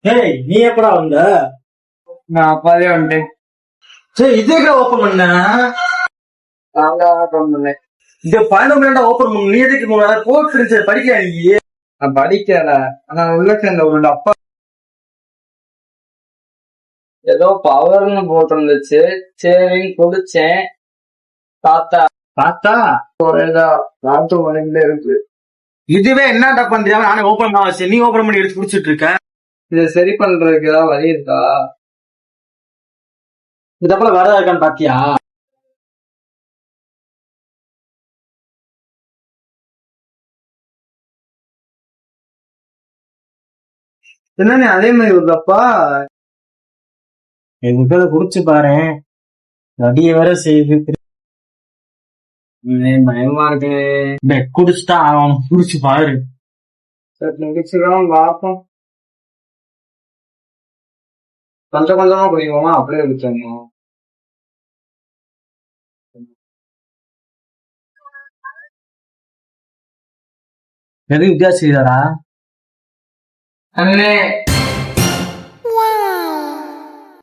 ஏய், நீ எப்படா வந்த? நான் அப்பாவே வந்துட்டேன். சரி, இதுக்கு ஓபன் பண்ண? நான் தான் ஓப்பன் பண்ணேன். இந்த 12 மணி நேரம் ஓபன் பண்ண. நீ எதுக்கு போட்டு படிக்கல நீ? நான் படிக்கல. ஆனா உள்ள சேர்ந்த உள்ள அப்பா ஏதோ பவர்னு போட்டிருந்துச்சு. சரின்னு குடிச்சேன். தாத்தா பார்த்தா ஒரேதான் நாட்டு மணில இருக்கு. இதுவே என்னடா பண்றியா? நானே ஓபன் பண்ண வச்சு நீ ஓபன் பண்ணி எடுத்து குடிச்சிட்டு இருக்க. இதை சரி பண்றதுக்கு ஏதாவது வழி இருக்கா? இதப்பல வரதா இருக்கான்னு பாத்தியா? என்னன்னு அதே மாதிரி வருதப்பா? எதுக்கு குடிச்சு பாரு. நடிய வேற செய்யுது. பயமா இருக்கு. குடிச்சுட்டா அவன் குடிச்சு பாரு. சரி முடிச்சுக்கலாம் பார்ப்போம். கொஞ்சம் கொஞ்சமா குடிக்குவோமா? அப்படியே குடிச்சோம். எது வித்தியாசம் செய்தாரா? அண்ணே